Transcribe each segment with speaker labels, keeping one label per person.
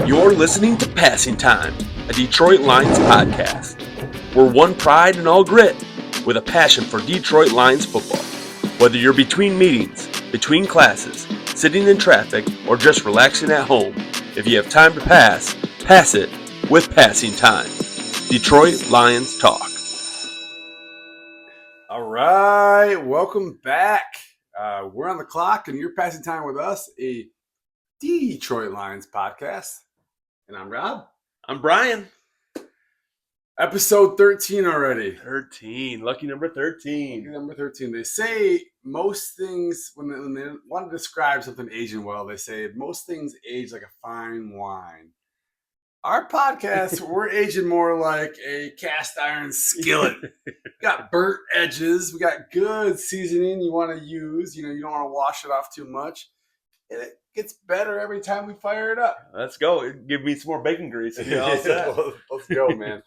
Speaker 1: You're listening to Passing Time, a Detroit Lions podcast. We're one pride and all grit, with a passion for Detroit Lions football. Whether you're between meetings, between classes, sitting in traffic, or just relaxing at home, if you have time to pass, pass it with Passing Time. Detroit Lions Talk.
Speaker 2: All right, welcome back. We're on the clock, and you're passing time with us, a Detroit Lions podcast. And I'm Rob.
Speaker 1: I'm Brian.
Speaker 2: Episode 13 already.
Speaker 1: 13. Lucky number 13.
Speaker 2: Number 13. They say most things, when they want to describe something aging well, they say most things age like a fine wine. Our podcast, we're aging more like a cast iron skillet. Got burnt edges. We got good seasoning you want to use. You don't want to wash it off too much. And it gets better every time we fire it up.
Speaker 1: Let's go. Give me some more bacon grease.
Speaker 2: Let's go, man.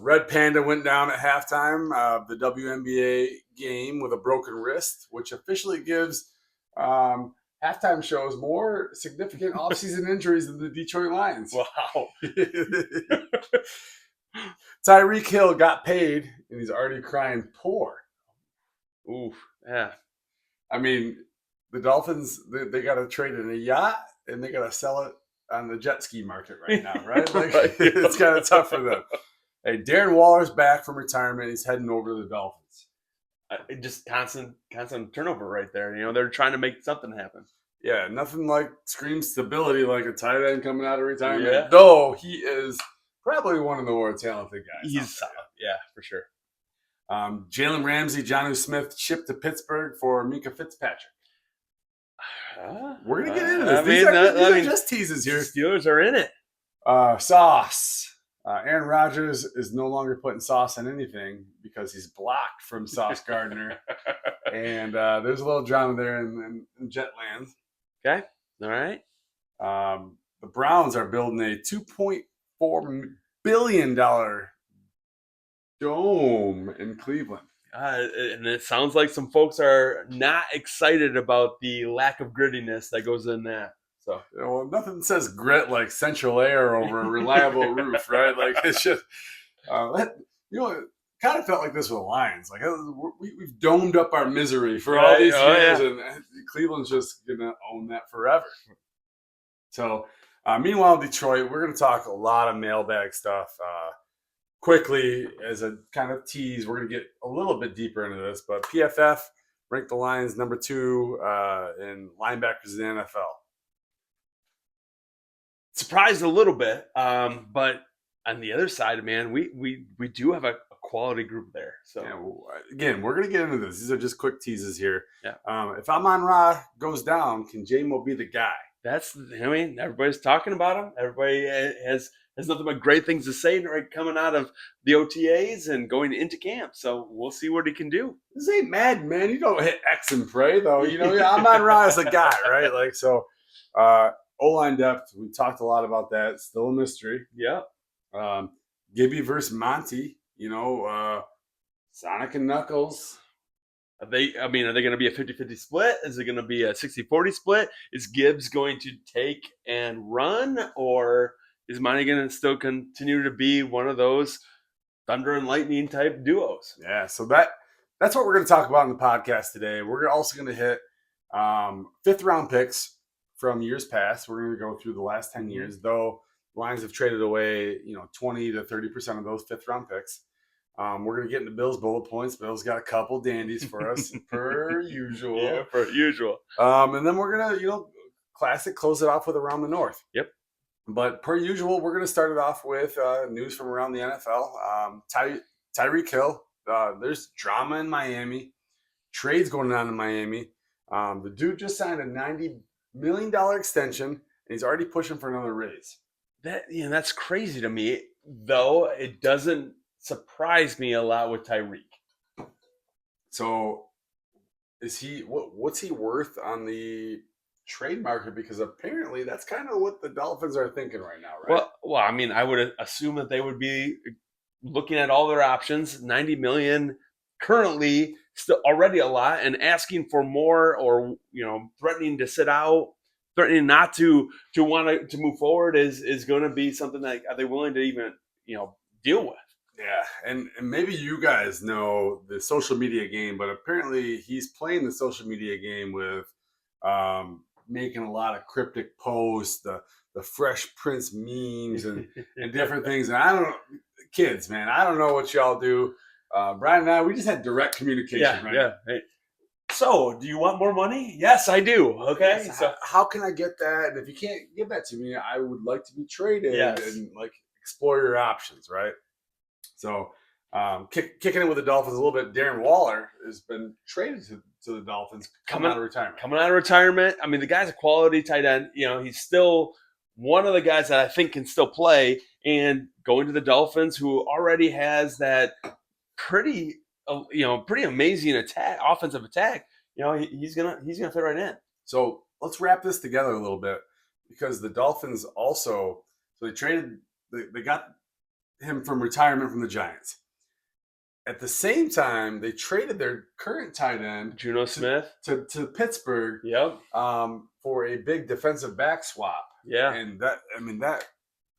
Speaker 2: Red Panda went down at halftime of the WNBA game with a broken wrist, which officially gives halftime shows more significant offseason injuries than the Detroit Lions.
Speaker 1: Wow.
Speaker 2: Tyreek Hill got paid, and he's already crying poor.
Speaker 1: Oof. Yeah.
Speaker 2: I mean, the Dolphins, they got to trade in a yacht, and they got to sell it on the jet ski market right now, right? Like, it's kind of tough for them. Hey, Darren Waller's back from retirement. He's heading over to the Dolphins.
Speaker 1: Just constant turnover right there. They're trying to make something happen.
Speaker 2: Yeah, nothing like screams stability like a tight end coming out of retirement.
Speaker 1: Yeah.
Speaker 2: Though he is probably one of the more talented guys.
Speaker 1: He's solid. Yeah, for sure.
Speaker 2: Jalen Ramsey, Jonnu Smith shipped to Pittsburgh for Minka Fitzpatrick. We're going to get into this. These are just teases here.
Speaker 1: Steelers are in it.
Speaker 2: Sauce. Aaron Rodgers is no longer putting sauce on anything because he's blocked from Sauce Gardner. And there's a little drama there in Jetland.
Speaker 1: Okay. All right.
Speaker 2: The Browns are building a $2.4 billion dome in Cleveland.
Speaker 1: And it sounds like some folks are not excited about the lack of grittiness that goes in that. So,
Speaker 2: well, nothing says grit like central air over a reliable roof, right? Like, it's just, it kind of felt like this with the Lions. Like, we've domed up our misery for all these years, and Cleveland's just going to own that forever. So, meanwhile, Detroit, we're going to talk a lot of mailbag stuff. Quickly, as a kind of tease, we're going to get a little bit deeper into this, but PFF ranked the Lions number 2 in linebackers in the NFL.
Speaker 1: Surprised a little bit, but on the other side, man, we do have a quality group there. So
Speaker 2: again, we're gonna get into this. These are just quick teases here.
Speaker 1: Yeah.
Speaker 2: If Amon-Ra goes down, can J-Mo be the guy?
Speaker 1: Everybody's talking about him. Everybody has nothing but great things to say right coming out of the OTAs and going into camp. So we'll see what he can do.
Speaker 2: This ain't mad, man. You don't hit X and pray though. Amon-Ra is the guy, right? Like so. O-line depth, we talked a lot about that. Still a mystery.
Speaker 1: Yeah.
Speaker 2: Gibby versus Monty, Sonic and Knuckles.
Speaker 1: Are they going to be a 50-50 split? Is it going to be a 60-40 split? Is Gibbs going to take and run? Or is Monty going to still continue to be one of those thunder and lightning type duos?
Speaker 2: Yeah, so that's what we're going to talk about in the podcast today. We're also going to hit 5th round picks from years past. We're going to go through the last 10 years, though Lions have traded away, 20 to 30% of those 5th round picks. We're going to get into Bill's bullet points. Bill's got a couple dandies for us, per usual.
Speaker 1: Yeah, per usual.
Speaker 2: And then we're going to, classic, close it off with Around the North.
Speaker 1: Yep.
Speaker 2: But per usual, we're going to start it off with news from around the NFL. Tyreek Hill, there's drama in Miami. Trades going on in Miami. The dude just signed a $90 million extension, and he's already pushing for another raise.
Speaker 1: That's crazy to me, though it doesn't surprise me a lot with Tyreek.
Speaker 2: So is he what's he worth on the trade market? Because apparently that's kind of what the Dolphins are thinking right now, right?
Speaker 1: Well, I mean, I would assume that they would be looking at all their options. $90 million currently still already a lot, and asking for more, or threatening to sit out threatening not to want to move forward is going to be something that are they willing to even deal with?
Speaker 2: Yeah, and maybe you guys know the social media game, but apparently he's playing the social media game with making a lot of cryptic posts, the Fresh Prince memes, and different things. And I don't know, kids, man, I don't know what y'all do. Brian and I, we just had direct communication, right?
Speaker 1: Yeah. Hey. So, do you want more money? Yes, I do. Okay.
Speaker 2: Yes,
Speaker 1: So,
Speaker 2: how can I get that? And if you can't give that to me, I would like to be traded and like explore your options, right? So, kicking it with the Dolphins a little bit. Darren Waller has been traded to the Dolphins, coming out of retirement.
Speaker 1: I mean, the guy's a quality tight end. He's still one of the guys that I think can still play. And going to the Dolphins, who already has that pretty amazing offensive attack. He's gonna fit right in.
Speaker 2: So let's wrap this together a little bit, because the Dolphins also they got him from retirement from the Giants. At the same time, they traded their current tight end,
Speaker 1: Juno Smith,
Speaker 2: to Pittsburgh.
Speaker 1: Yep.
Speaker 2: For a big defensive back swap.
Speaker 1: Yeah.
Speaker 2: And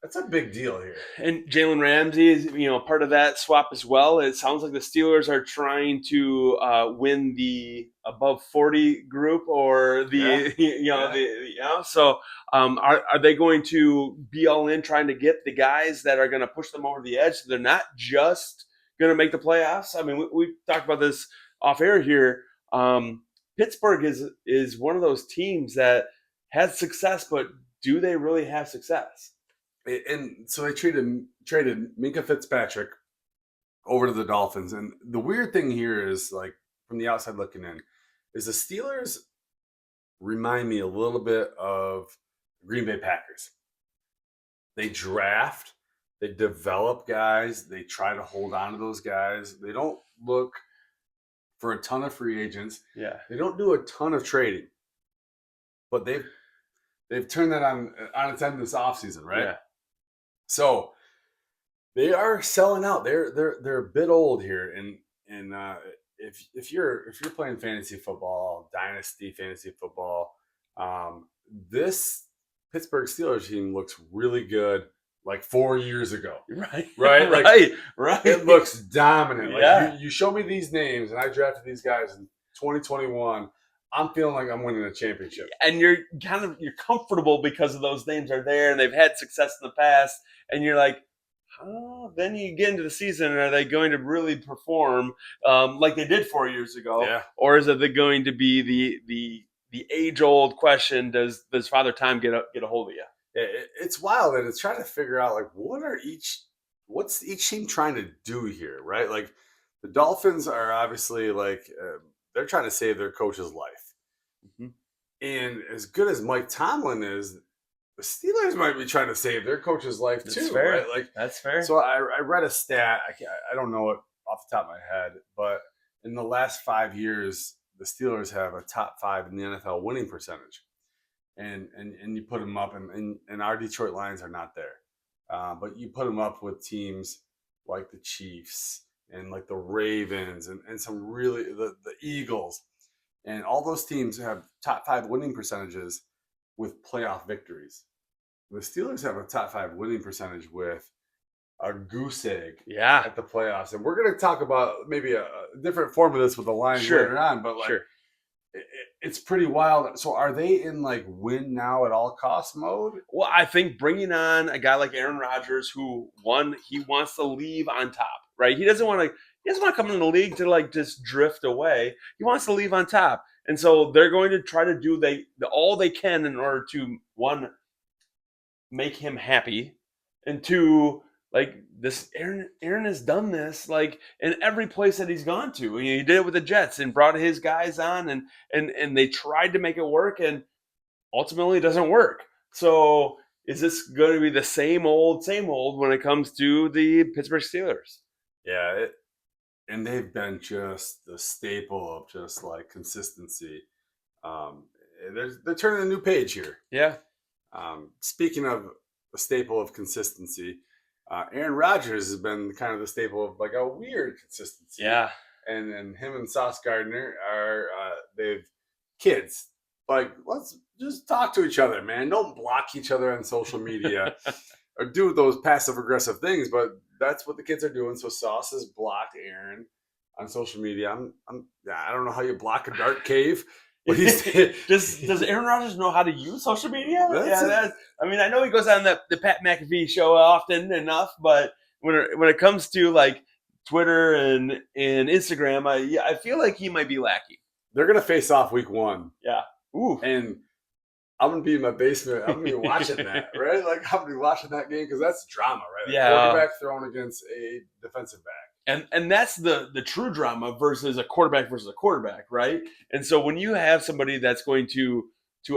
Speaker 2: that's a big deal here.
Speaker 1: And Jalen Ramsey is, part of that swap as well. It sounds like the Steelers are trying to win the above 40 group, or So, are they going to be all in trying to get the guys that are going to push them over the edge? So they're not just going to make the playoffs. I mean, we talked about this off air here. Pittsburgh is one of those teams that has success, but do they really have success?
Speaker 2: And so they traded Minkah Fitzpatrick over to the Dolphins. And the weird thing here is, like, from the outside looking in, is the Steelers remind me a little bit of Green Bay Packers. They draft, they develop guys, they try to hold on to those guys. They don't look for a ton of free agents.
Speaker 1: Yeah.
Speaker 2: They don't do a ton of trading. But they've turned that on its end this offseason, right?
Speaker 1: Yeah.
Speaker 2: So they are selling out. They're a bit old here, and if you're playing fantasy football, dynasty fantasy football, this Pittsburgh Steelers team looks really good. Like 4 years ago,
Speaker 1: right?
Speaker 2: Like,
Speaker 1: right.
Speaker 2: It looks dominant.
Speaker 1: Yeah.
Speaker 2: Like you show me these names, and I drafted these guys in 2021. I'm feeling like I'm winning a championship.
Speaker 1: And you're comfortable because of those names are there and they've had success in the past. And you're like, then you get into the season, and are they going to really perform like they did 4 years ago?
Speaker 2: Yeah. Or
Speaker 1: is it going to be the age-old question, does Father Time get a hold of you?
Speaker 2: It's wild, and it's trying to figure out, like, what's each team trying to do here, right? Like, the Dolphins are obviously, like, they're trying to save their coach's life.
Speaker 1: Mm-hmm.
Speaker 2: And as good as Mike Tomlin is, the Steelers might be trying to save their coach's life too,
Speaker 1: fair.
Speaker 2: Right? Like,
Speaker 1: that's fair.
Speaker 2: So I read a stat. I don't know it off the top of my head, but in the last 5 years, the Steelers have a top 5 in the NFL winning percentage. And you put them up, and our Detroit Lions are not there. But you put them up with teams like the Chiefs and like the Ravens and some really the Eagles, and all those teams have top 5 winning percentages with playoff victories. The Steelers have a top 5 winning percentage with a goose egg at the playoffs. And we're going to talk about maybe a different form of this with the Lions later on, but like, it's pretty wild. So are they in like win now at all costs mode?
Speaker 1: Well, I think bringing on a guy like Aaron Rodgers, who he wants to leave on top, right? He doesn't want to come in the league to like just drift away. He wants to leave on top. And so they're going to try to do all they can in order to, one, make him happy, and two, like, this Aaron has done this like in every place that he's gone to. He did it with the Jets and brought his guys on, and they tried to make it work, and ultimately it doesn't work. So is this going to be the same old when it comes to the Pittsburgh Steelers?
Speaker 2: Yeah, and they've been just the staple of just like consistency. They're turning a new page here.
Speaker 1: Yeah.
Speaker 2: Speaking of a staple of consistency, Aaron Rodgers has been kind of the staple of like a weird consistency.
Speaker 1: Yeah.
Speaker 2: And him and Sauce Gardner are they've kids. Like, let's just talk to each other, man. Don't block each other on social media or do those passive aggressive things. But that's what the kids are doing. So Sauce has blocked Aaron on social media. I don't know how you block a dark cave. But
Speaker 1: does Aaron Rodgers know how to use social media? I mean, I know he goes on the Pat McAfee show often enough, but when it comes to like Twitter and Instagram, I feel like he might be lacking.
Speaker 2: They're gonna face off week 1.
Speaker 1: Yeah. Ooh.
Speaker 2: And I'm gonna be in my basement. I'm gonna be watching that, right? Like I'm gonna be watching that game because that's drama, right?
Speaker 1: Yeah.
Speaker 2: Quarterback thrown against a defensive back.
Speaker 1: And that's the true drama versus a quarterback, right? And so when you have somebody that's going to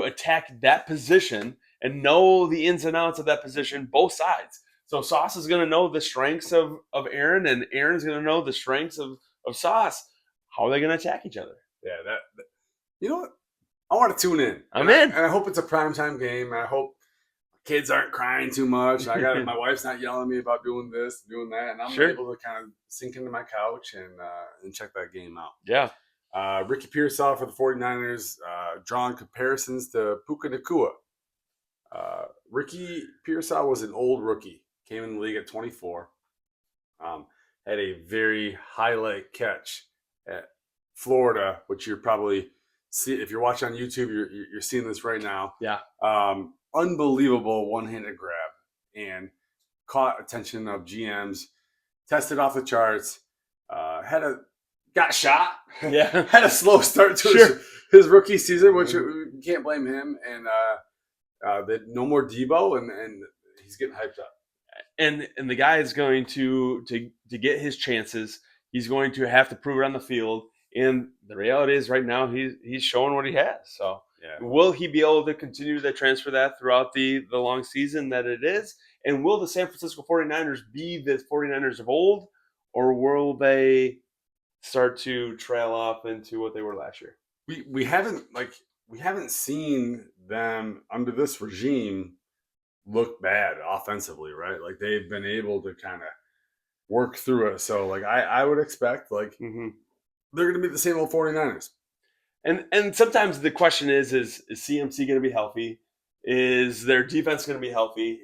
Speaker 1: attack that position and know the ins and outs of that position, both sides. So Sauce is going to know the strengths of Aaron, and Aaron's going to know the strengths of Sauce. How are they going to attack each other?
Speaker 2: Yeah, that you know what? I want to tune in.
Speaker 1: I'm in.
Speaker 2: And I hope it's a primetime game. I hope kids aren't crying too much. My wife's not yelling at me about doing this, doing that, and I'm able to kind of sink into my couch and check that game out.
Speaker 1: Yeah.
Speaker 2: Ricky Pearsall for the 49ers, drawing comparisons to Puka Nacua. Ricky Pearsall was an old rookie, came in the league at 24, had a very highlight catch at Florida, which you're probably see if you're watching on YouTube, you're seeing this right now.
Speaker 1: Yeah.
Speaker 2: Unbelievable one-handed grab and caught attention of GMs, tested off the charts, got shot.
Speaker 1: Yeah.
Speaker 2: Had a slow start to his rookie season, which you can't blame him. And no more Debo, and he's getting hyped up.
Speaker 1: And the guy is going to get his chances. He's going to have to prove it on the field. And the reality is, right now, he's showing what he has. So, will he be able to continue to transfer that throughout the long season that it is? And will the San Francisco 49ers be the 49ers of old, or will they start to trail off into what they were last year?
Speaker 2: We haven't seen them under this regime look bad offensively, right? Like they've been able to kind of work through it. So, like I would expect, like. Mm-hmm. They're going to be the same old 49ers.
Speaker 1: And sometimes the question is CMC going to be healthy? Is their defense going to be healthy?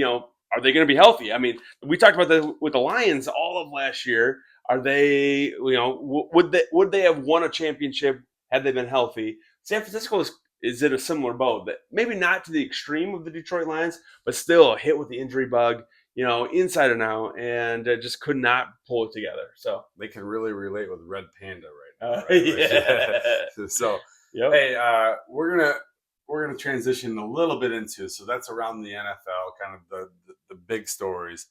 Speaker 1: Are they going to be healthy? I mean, we talked about with the Lions all of last year. Are they, would they have won a championship had they been healthy? San Francisco is in a similar boat. That maybe not to the extreme of the Detroit Lions, but still hit with the injury bug. Inside and out, and just could not pull it together. So
Speaker 2: they can really relate with Red Panda right now.
Speaker 1: Right? Yeah.
Speaker 2: So, hey, we're gonna transition a little bit into. So that's around the NFL, kind of the big stories.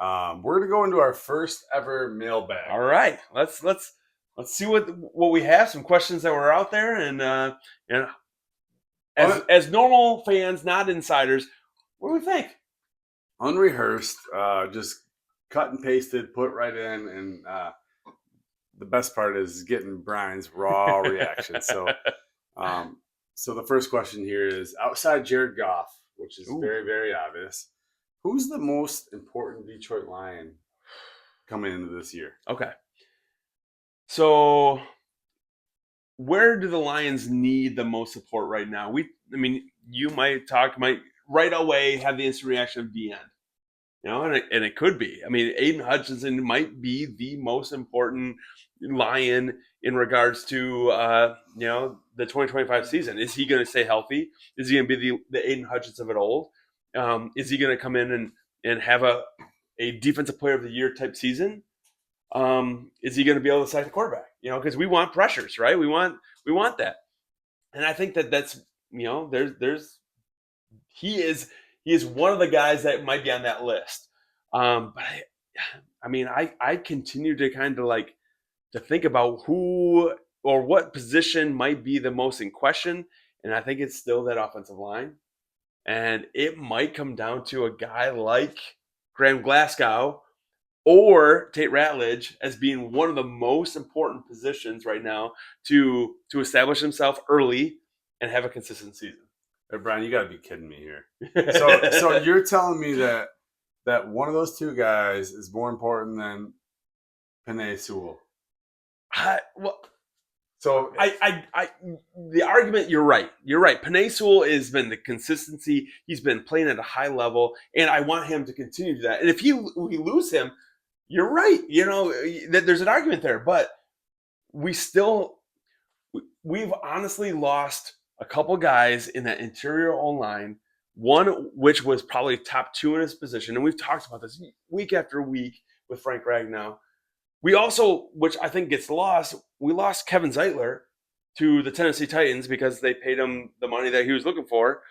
Speaker 2: We're gonna go into our first ever mailbag.
Speaker 1: All right, let's see what we have. Some questions that were out there, and as normal fans, not insiders, what do we think?
Speaker 2: Unrehearsed, just cut and pasted, put right in, and the best part is getting Brian's raw reaction. So, so the first question here is: outside Jared Goff, which is very, very obvious, who's the most important Detroit Lion coming into this year?
Speaker 1: Okay, so where do the Lions need the most support right now? You might right away have the instant reaction of DN. And it could be. I mean, Aiden Hutchinson might be the most important Lion in regards to, the 2025 season. Is he going to stay healthy? Is he going to be the Aiden Hutchinson of old? Is he going to come in and have a defensive player of the year type season? Is he going to be able to sack the quarterback? Because we want pressures, right? We want that. And I think that's, he is one of the guys that might be on that list. But I continue to kind of to think about who or what position might be the most in question. And I think it's still that offensive line. And it might come down to a guy like Graham Glasgow or Tate Ratledge as being one of the most important positions right now to establish himself early and have a consistent season.
Speaker 2: Hey, Brian, you got to be kidding me here. So you're telling me that one of those two guys is more important than Penei Sewell? So
Speaker 1: the argument, you're right. You're right. Penei Sewell has been the consistency. He's been playing at a high level, and I want him to continue to do that. And if we lose him, you're right. There's an argument there, but we've honestly lost a couple guys in that interior O-line. One which was probably top 2 in his position, and we've talked about this week after week with Frank Ragnow. We also, which I think gets lost, we lost Kevin Zeitler to the Tennessee Titans because they paid him the money that he was looking for.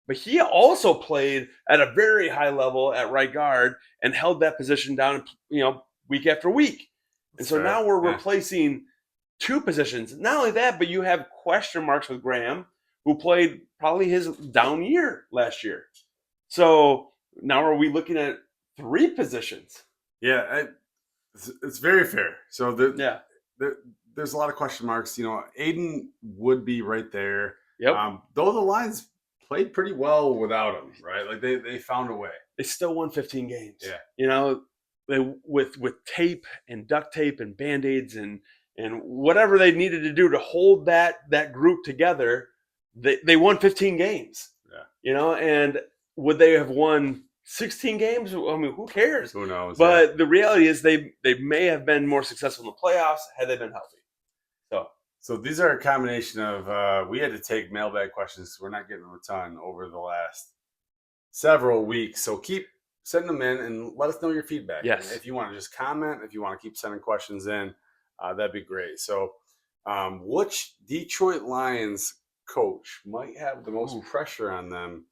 Speaker 1: But he also played at a very high level at right guard and held that position down, week after week. And so now we're replacing 2 positions. Not only that, but you have question marks with Graham, who played probably his down year last year. So now are we looking at 3 positions?
Speaker 2: Yeah, it's very fair. So there's a lot of question marks. Aiden would be right there.
Speaker 1: Yep.
Speaker 2: Though the Lions played pretty well without him, right? Like they found a way.
Speaker 1: They still won 15 games.
Speaker 2: Yeah.
Speaker 1: They with tape and duct tape and Band-Aids and whatever they needed to do to hold that group together, they won 15 games.
Speaker 2: Yeah.
Speaker 1: And would they have won 16 games? I mean, who cares?
Speaker 2: Who knows?
Speaker 1: But the reality is they may have been more successful in the playoffs had they been healthy.
Speaker 2: So these are a combination of we had to take mailbag questions. We're not getting a ton over the last several weeks. So keep sending them in and let us know your feedback.
Speaker 1: Yes.
Speaker 2: And if you want to just comment, if you want to keep sending questions in, that'd be great. So which Detroit Lions coach might have the most pressure on them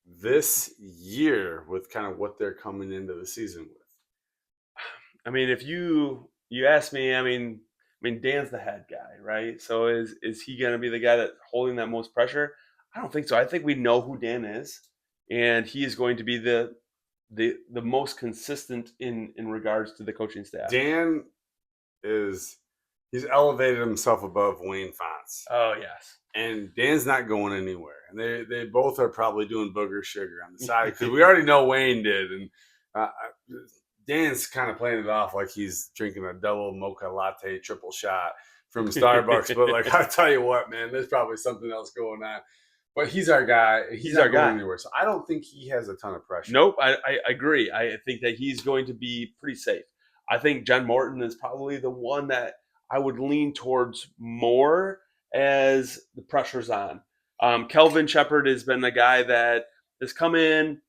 Speaker 2: this year with kind of what they're coming into the season with?
Speaker 1: I mean, if you ask me, I mean, Dan's the head guy, right? So is he going to be the guy that's holding that most pressure? I don't think so. I think we know who Dan is, and he is going to be the most consistent in regards to the coaching staff.
Speaker 2: Dan he's elevated himself above Wayne Fonts.
Speaker 1: Oh yes.
Speaker 2: And Dan's not going anywhere. And they both are probably doing booger sugar on the side because we already know Wayne did. And Dan's kind of playing it off like he's drinking a double mocha latte triple shot from Starbucks. But like, I tell you what, man, there's probably something else going on. But he's our guy. He's not going anywhere. So I don't think he has a ton of pressure.
Speaker 1: Nope, I agree. I think that he's going to be pretty safe. I think John Morton is probably the one that I would lean towards more as the pressure's on. Kelvin Shepard has been the guy that has come in.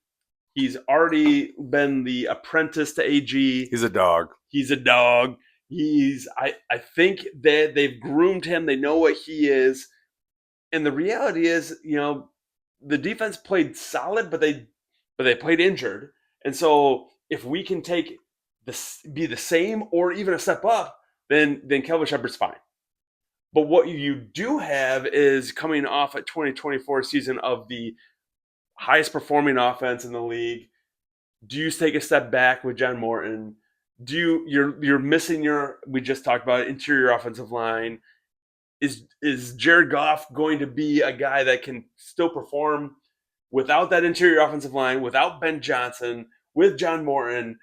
Speaker 1: He's already been the apprentice to AG.
Speaker 2: He's a dog.
Speaker 1: I think that they've groomed him. They know what he is. And the reality is, the defense played solid, but they played injured. And so if we can be the same or even a step up, then Kelvin Shepard's fine. But what you do have is coming off a 2024 season of the highest performing offense in the league. Do you take a step back with John Morton? You're missing we just talked about interior offensive line. Is Jared Goff going to be a guy that can still perform without that interior offensive line, without Ben Johnson, with John Morton,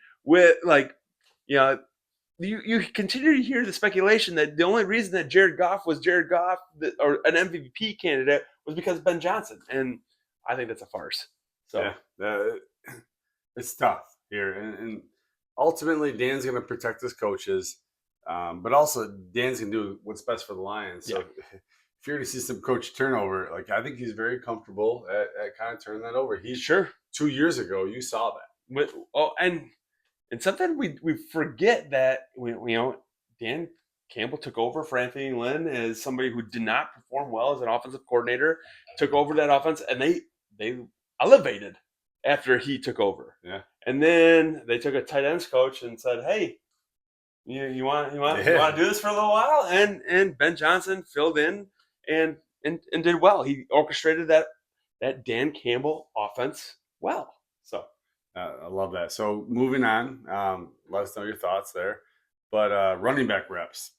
Speaker 1: you continue to hear the speculation that the only reason that Jared Goff was Jared Goff or an MVP candidate was because of Ben Johnson. And I think that's a farce. So
Speaker 2: it's tough here. And ultimately, Dan's going to protect his coaches. But also, Dan's going to do what's best for the Lions. So if you're going to see some coach turnover, I think he's very comfortable at kind of turning that over.
Speaker 1: Sure.
Speaker 2: 2 years ago, you saw that.
Speaker 1: And something we forget that Dan Campbell took over for Anthony Lynn as somebody who did not perform well as an offensive coordinator, took over that offense, and they elevated after he took over.
Speaker 2: Yeah.
Speaker 1: And then they took a tight ends coach and said, "Hey, you want to do this for a little while?" And Ben Johnson filled in and did well. He orchestrated that Dan Campbell offense well. So
Speaker 2: I love that. So moving on, let us know your thoughts there. But running back reps,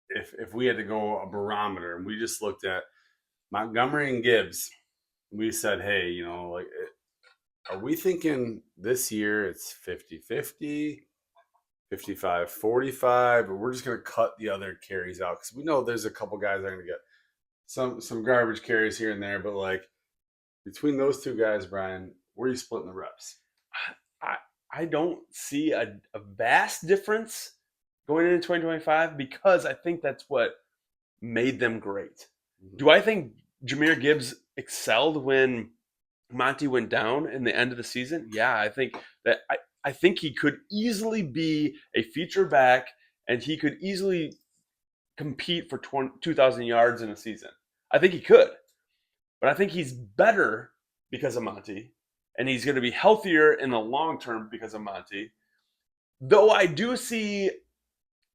Speaker 2: if we had to go a barometer and we just looked at Montgomery and Gibbs, we said, hey, are we thinking this year it's 50-50, 55, 45, but we're just going to cut the other carries out because we know there's a couple guys that are going to get some garbage carries here and there. But like between those two guys, Brian, where are you splitting the reps?
Speaker 1: I don't see a vast difference going into 2025 because I think that's what made them great. Mm-hmm. Do I think Jahmyr Gibbs excelled when Monty went down in the end of the season? Yeah, I think that I think he could easily be a feature back, and he could easily compete for 2,000 yards in a season. I think he could, but I think he's better because of Monty, and he's going to be healthier in the long term because of Monty. Though I do see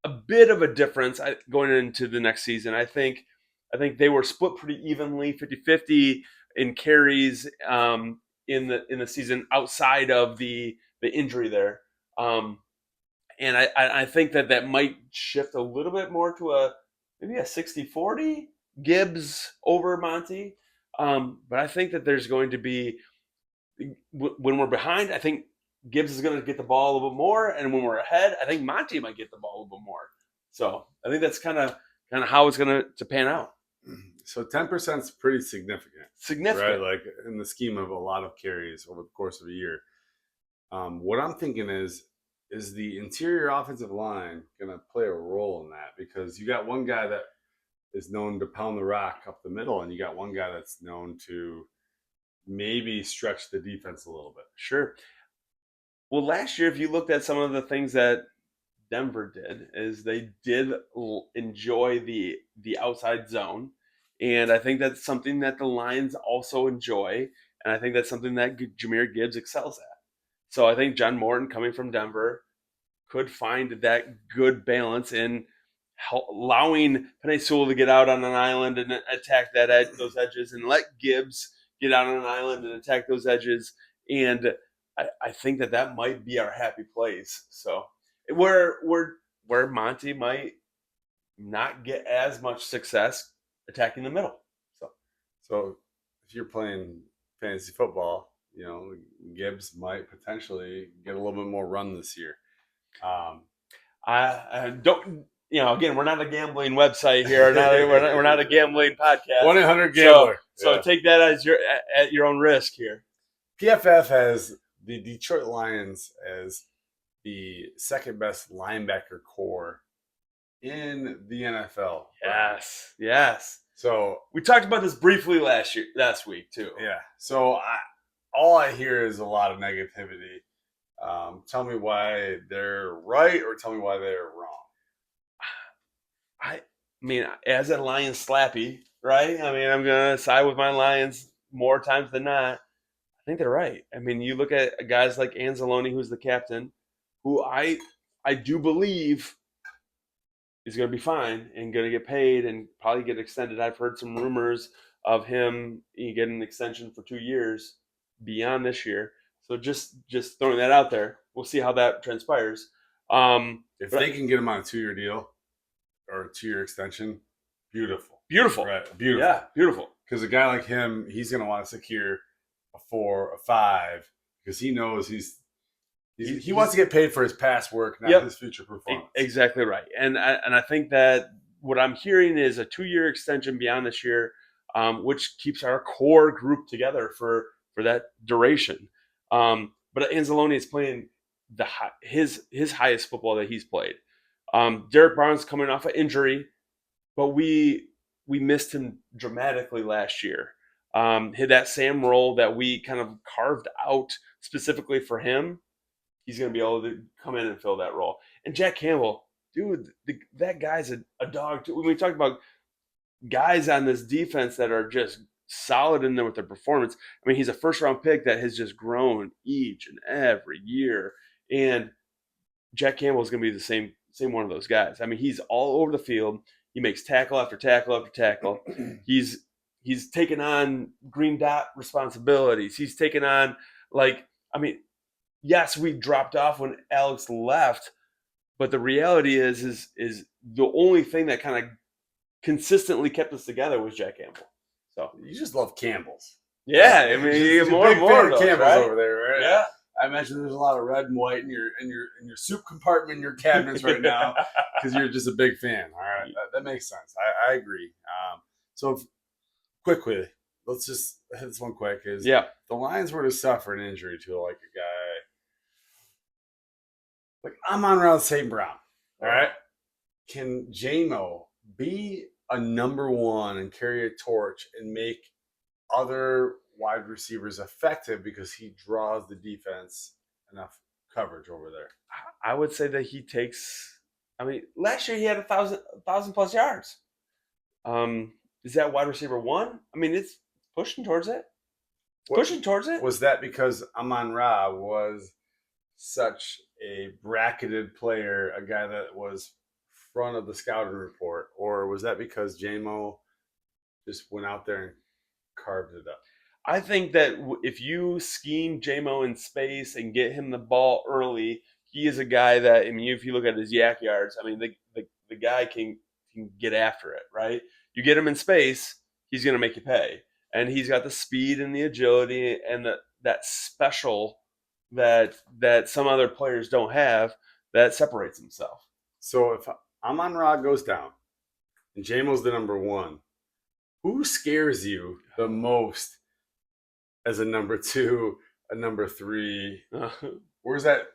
Speaker 1: a bit of a difference going into the next season. I think they were split pretty evenly, 50-50 in carries in the season outside of the injury there. And I think that might shift a little bit more to maybe a 60-40 Gibbs over Monty. But I think that there's going to be, when we're behind, I think Gibbs is going to get the ball a little bit more. And when we're ahead, I think Monty might get the ball a little bit more. So I think that's kind of how it's going to pan out.
Speaker 2: So 10% is pretty significant.
Speaker 1: Significant.
Speaker 2: Right? Like in the scheme of a lot of carries over the course of a year. What I'm thinking is the interior offensive line going to play a role in that? Because you got one guy that is known to pound the rock up the middle, and you got one guy that's known to maybe stretch the defense a little bit.
Speaker 1: Sure. Well, last year, if you looked at some of the things that Denver did, is they did enjoy the outside zone. And I think that's something that the Lions also enjoy. And I think that's something that Jahmyr Gibbs excels at. So I think John Morton, coming from Denver, could find that good balance in allowing Penei Sewell to get out on an island and attack those edges, and let Gibbs get out on an island and attack those edges. And I think that might be our happy place. So where Monty might not get as much success attacking the middle.
Speaker 2: So if you're playing fantasy football, Gibbs might potentially get a little bit more run this year.
Speaker 1: I don't. Again, we're not a gambling website here. We're not a gambling podcast.
Speaker 2: 1-800-GAMBLER.
Speaker 1: So take that at your own risk here.
Speaker 2: PFF has the Detroit Lions as the second best linebacker core in the NFL.
Speaker 1: Yes.
Speaker 2: So
Speaker 1: we talked about this briefly last week too.
Speaker 2: Yeah. So all I hear is a lot of negativity. Tell me why they're right, or tell me why they're wrong.
Speaker 1: I mean, as a Lions slappy, right? I mean, I'm gonna side with my Lions more times than not. I think they're right. I mean, you look at guys like Anzalone, who's the captain, who I do believe is going to be fine and going to get paid and probably get extended. I've heard some rumors of him getting an extension for 2 years beyond this year. So just throwing that out there. We'll see how that transpires.
Speaker 2: If they can get him on a 2-year deal or a 2-year extension, beautiful. Right, beautiful.
Speaker 1: Yeah, beautiful.
Speaker 2: Because a guy like him, he's going to want to secure a 4, a 5, because he knows he wants to get paid for his past work, not his future performance.
Speaker 1: Exactly right. And I think that what I'm hearing is a 2-year extension beyond this year, which keeps our core group together for that duration. But Anzalone is playing his highest football that he's played. Derek Barnes coming off an injury, but we missed him dramatically last year. Hit that Sam role that we kind of carved out specifically for him. He's going to be able to come in and fill that role. And Jack Campbell, dude, that guy's a dog too. When we talk about guys on this defense that are just solid in there with their performance, I mean, he's a first-round pick that has just grown each and every year. And Jack Campbell is going to be the same one of those guys. I mean, he's all over the field. He makes tackle after tackle after tackle. He's taken on green dot responsibilities. He's taken on, yes, we dropped off when Alex left, but the reality is the only thing that kind of consistently kept us together was Jack Campbell. So
Speaker 2: you just love Campbell's.
Speaker 1: Yeah, I mean, you get more and more of those,
Speaker 2: Campbell's
Speaker 1: right?
Speaker 2: over there, right?
Speaker 1: Yeah.
Speaker 2: I imagine there's a lot of red and white in your soup compartment in your cabinets right now because you're just a big fan. All right, that makes sense. I agree. So quickly, let's just hit this one quick. Is
Speaker 1: Yeah.
Speaker 2: the Lions were to suffer an injury to like a guy like Amon-Ra St. Brown, all right, can J-Mo be a number one and carry a torch and make other wide receivers effective because he draws the defense enough coverage over there?
Speaker 1: I would say that he takes. I mean, last year he had 1,000 plus yards. Is that wide receiver one? I mean, it's pushing towards it. Pushing towards it.
Speaker 2: Was that because Amon-Ra was such a bracketed player, a guy that was front of the scouting report, or was that because J-Mo just went out there and carved it up?
Speaker 1: I think that if you scheme J-Mo in space and get him the ball early, he is a guy that, I mean, if you look at his yak yards, I mean, the guy can get after it, right? You get him in space, he's going to make you pay. And he's got the speed and the agility and that special that some other players don't have that separates himself.
Speaker 2: So if Amon-Ra goes down and J-Mo's the number one, who scares you the most as a number two, a number three? Where's that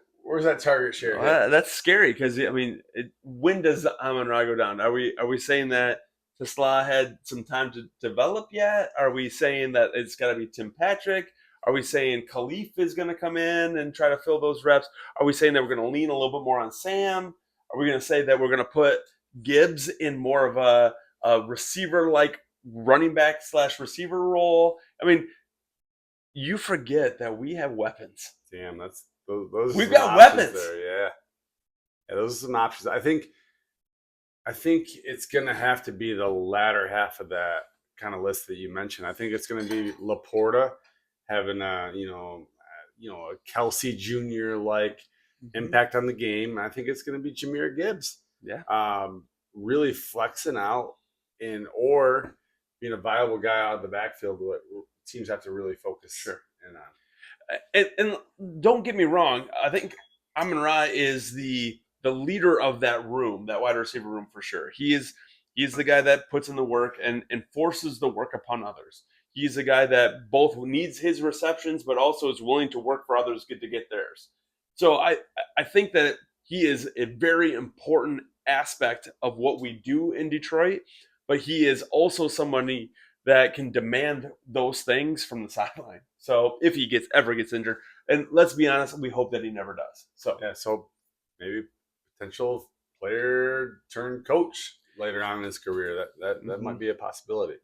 Speaker 2: target share?
Speaker 1: Well, that's scary because I mean, when does Amon-Ra go down? Are we saying that Tesla had some time to develop yet? Are we saying that it's got to be Tim Patrick? Are we saying Khalif is going to come in and try to fill those reps? Are we saying that we're going to lean a little bit more on Sam? Are we going to say that we're going to put Gibbs in more of a receiver-like running back / receiver role? I mean, you forget that we have weapons.
Speaker 2: Damn, those.
Speaker 1: We've got weapons
Speaker 2: there. Yeah, those are some options. I think it's gonna have to be the latter half of that kind of list that you mentioned. I think it's gonna be Laporta having a Kelsey Jr. like impact on the game. I think it's gonna be Jahmyr Gibbs.
Speaker 1: Yeah.
Speaker 2: Really flexing out or being a viable guy out of the backfield. What teams have to really focus in on.
Speaker 1: And don't get me wrong, I think Amon-Ra is the leader of that room, that wide receiver room for sure. He's the guy that puts in the work and forces the work upon others. He's the guy that both needs his receptions, but also is willing to work for others to get theirs. So I think that he is a very important aspect of what we do in Detroit, but he is also somebody that can demand those things from the sideline. So if he ever gets injured, and let's be honest, we hope that he never does. So
Speaker 2: yeah, so maybe potential player turned coach later on in his career. That might be a possibility.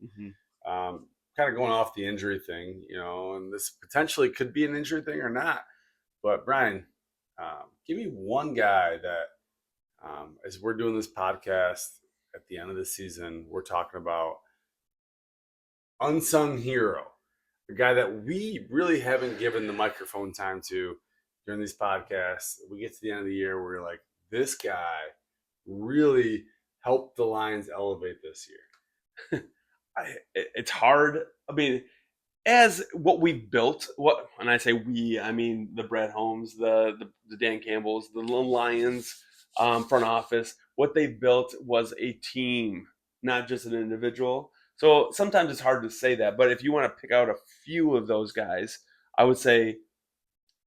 Speaker 2: Kind of going off the injury thing, and this potentially could be an injury thing or not. But Brian, give me one guy that, as we're doing this podcast at the end of the season, we're talking about unsung hero, a guy that we really haven't given the microphone time to during these podcasts. We get to the end of the year, we're like, this guy really helped the Lions elevate this year.
Speaker 1: It's hard. I mean, as what we've built, when I say we, I mean the Brad Holmes, the Dan Campbells, the Lions front office. What they built was a team, not just an individual. So sometimes it's hard to say that, but if you want to pick out a few of those guys, I would say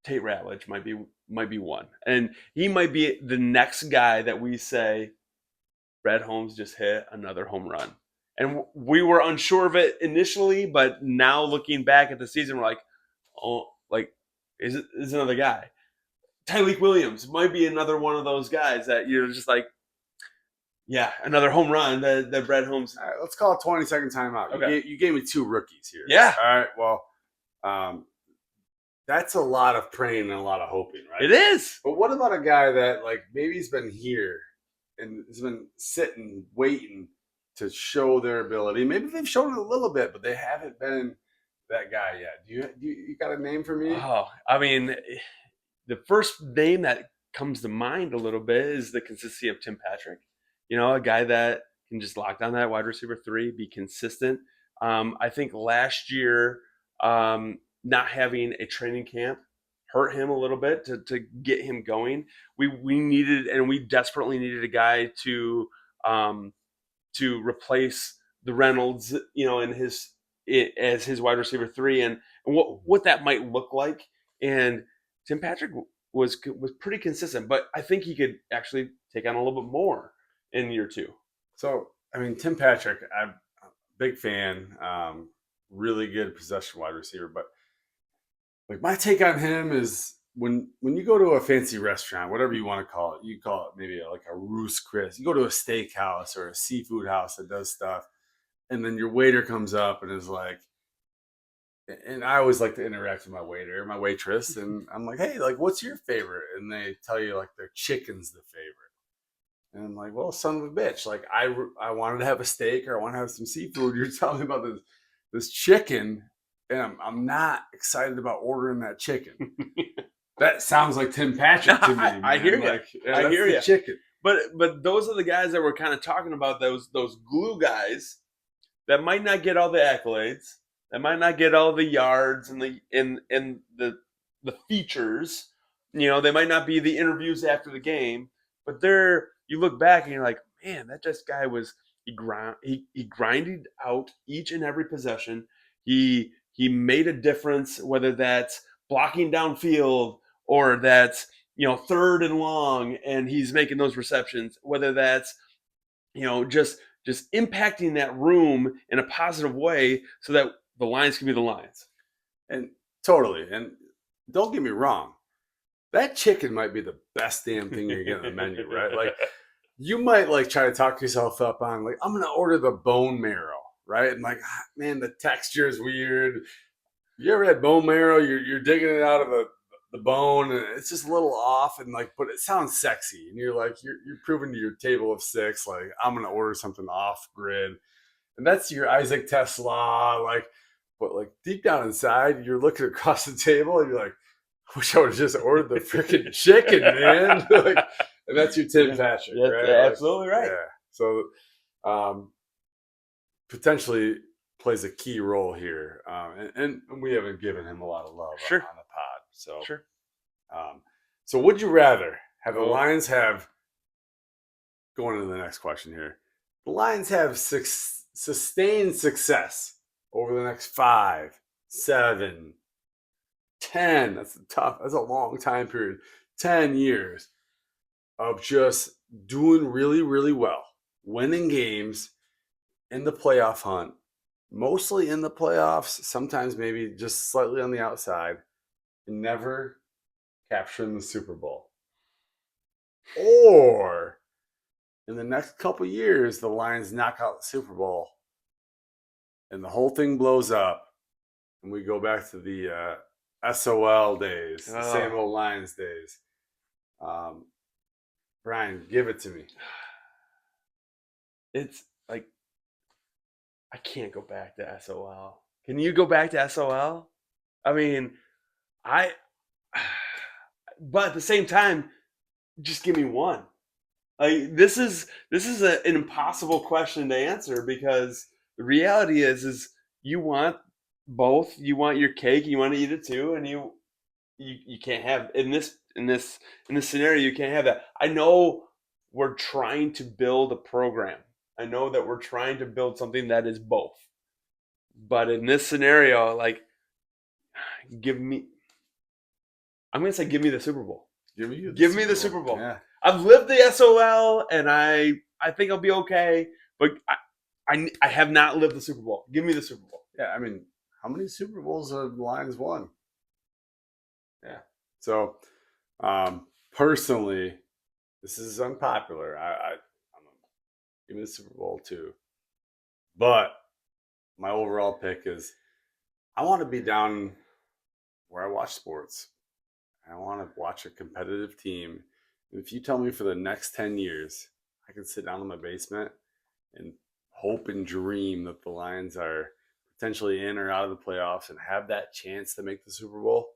Speaker 1: Tate Ratledge might be one, and he might be the next guy that we say Brad Holmes just hit another home run. And we were unsure of it initially, but now looking back at the season, we're like, oh, like, is another guy. Tyreek Williams might be another one of those guys that you're just like, yeah, another home run that Brad Holmes.
Speaker 2: All right, let's call it 20-second timeout.
Speaker 1: Okay.
Speaker 2: You gave me two rookies here.
Speaker 1: Yeah.
Speaker 2: All right, well, that's a lot of praying and a lot of hoping, right?
Speaker 1: It is.
Speaker 2: But what about a guy that, like, maybe he's been here and has been sitting, waiting to show their ability? Maybe they've shown it a little bit, but they haven't been that guy yet. Do you got a name for me?
Speaker 1: Oh, I mean, the first name that comes to mind a little bit is the consistency of Tim Patrick. A guy that can just lock down that wide receiver 3, be consistent. I think last year, not having a training camp hurt him a little bit to get him going. We needed, and we desperately needed a guy to replace the Reynolds, in as his wide receiver 3, and what that might look like. And Tim Patrick was pretty consistent, but I think he could actually take on a little bit more in year 2.
Speaker 2: So, I mean, Tim Patrick, I'm a big fan, really good possession wide receiver. But like my take on him is when you go to a fancy restaurant, whatever you want to call it, you call it maybe like a Ruth's Chris. You go to a steakhouse or a seafood house that does stuff, and then your waiter comes up and is like, and I always like to interact with my waiter, my waitress, and I'm like, hey, like, what's your favorite? And they tell you like their chicken's the favorite. And I'm like, well, son of a bitch. Like, I wanted to have a steak or I want to have some seafood. You're telling me about this chicken, and I'm not excited about ordering that chicken. That sounds like Tim Patrick to me. Man.
Speaker 1: I hear you.
Speaker 2: Like, I hear you. Chicken.
Speaker 1: But those are the guys that we're kind of talking about. Those glue guys that might not get all the accolades, that might not get all the yards and the features. They might not be the interviews after the game, but they're. You look back and you're like, man, that just guy was he grinded out each and every possession. He made a difference, whether that's blocking downfield or that's 3rd and long, and he's making those receptions. Whether that's just impacting that room in a positive way, so that the Lions can be the Lions.
Speaker 2: And totally. And don't get me wrong, that chicken might be the best damn thing you're getting on the menu, right? Like. You might like try to talk yourself up on like, I'm going to order the bone marrow, right? And like, man, the texture is weird. You ever had bone marrow? You're digging it out of the bone and it's just a little off, and like, but it sounds sexy. And you're like, you're proving to your table of 6, like, I'm going to order something off grid. And that's your Isaac Tesla. Like, but like deep down inside, you're looking across the table and you're like, I wish I would have just ordered the freaking chicken, man. Like, and that's your Tim Patrick, right?
Speaker 1: Absolutely right.
Speaker 2: Yeah. So, potentially plays a key role here, and we haven't given him a lot of love on the pod. So,
Speaker 1: sure.
Speaker 2: So would you rather have the Lions have? Going into the next question here, the Lions have sustained success over the next 5, 7, 10. That's a long time period. 10 years. Of just doing really, really well, winning games in the playoff hunt, mostly in the playoffs, sometimes maybe just slightly on the outside, and never capturing the Super Bowl. Or in the next couple years, the Lions knock out the Super Bowl and the whole thing blows up, and we go back to the SOL days, the same old Lions days. Brian, give it to me.
Speaker 1: It's like, I can't go back to SOL. Can you go back to SOL? I mean, but at the same time, just give me one. Like, this is an impossible question to answer, because the reality is you want both. You want your cake, you want to eat it too, and you can't have in this scenario, you can't have that. I know we're trying to build a program. I know that we're trying to build something that is both. But in this scenario, like, give me the Super Bowl. Give me the Super Bowl.
Speaker 2: Yeah.
Speaker 1: I've lived the SOL, and I think I'll be okay, but I have not lived the Super Bowl. Give me the Super Bowl.
Speaker 2: Yeah, I mean, how many Super Bowls have the Lions won?
Speaker 1: Yeah.
Speaker 2: So, personally, this is unpopular. I'm give me the Super Bowl too. But my overall pick is I want to be down where I watch sports. I want to watch a competitive team. And if you tell me for the next 10 years, I can sit down in my basement and hope and dream that the Lions are potentially in or out of the playoffs and have that chance to make the Super Bowl,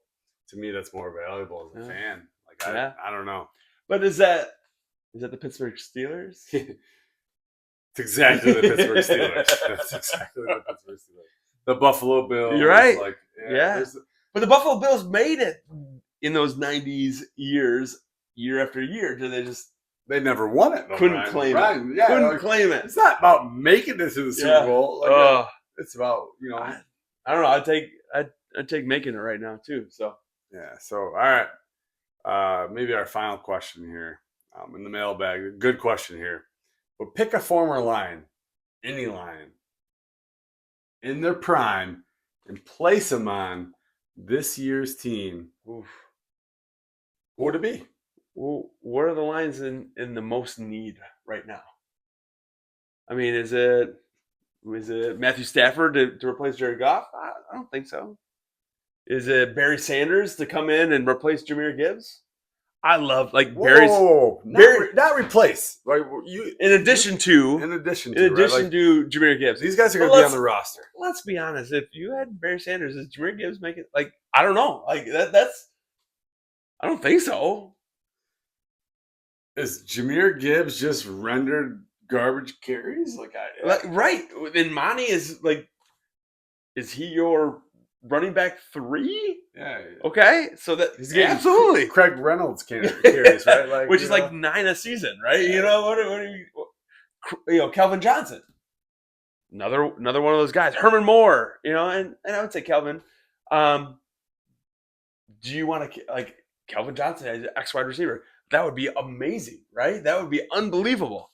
Speaker 2: to me, that's more valuable as a fan. Like, I don't know.
Speaker 1: But is that the Pittsburgh Steelers?
Speaker 2: It's exactly the Pittsburgh Steelers. That's exactly the Pittsburgh Steelers. The Buffalo Bills.
Speaker 1: You're right.
Speaker 2: Like,
Speaker 1: yeah. But the Buffalo Bills made it in those 90s years, year after year,
Speaker 2: they never won it. Though,
Speaker 1: couldn't claim
Speaker 2: right?
Speaker 1: it.
Speaker 2: Yeah,
Speaker 1: Couldn't claim it.
Speaker 2: It's not about making it to the Super Bowl. Like, it's about,
Speaker 1: I don't know. I'd take making it right now too. So
Speaker 2: yeah. So all right. Maybe our final question here in the mailbag. Good question here. But pick a former Lion, any Lion, in their prime, and place them on this year's team. Oof. What would it be?
Speaker 1: Well, what are the Lions in the most need right now? I mean, is it Matthew Stafford to replace Jared Goff? I don't think so. Is it Barry Sanders to come in and replace Jahmyr Gibbs? I love Barry's.
Speaker 2: Not replace. Like
Speaker 1: in addition to Jahmyr Gibbs,
Speaker 2: these guys are going to be on the roster.
Speaker 1: Let's be honest. If you had Barry Sanders, is Jahmyr Gibbs making I don't know. That's. I don't think so.
Speaker 2: Is Jahmyr Gibbs just rendered garbage carries?
Speaker 1: Right. And Monty is is he your running back 3?
Speaker 2: Yeah.
Speaker 1: Okay. So that
Speaker 2: he's getting
Speaker 1: absolutely
Speaker 2: Craig Reynolds carries, right?
Speaker 1: Which is 9 a season, right? Yeah. You know what do you Calvin Johnson. Another one of those guys. Herman Moore, and I would say Calvin. Do you want to Calvin Johnson as an X-wide receiver? That would be amazing, right? That would be unbelievable.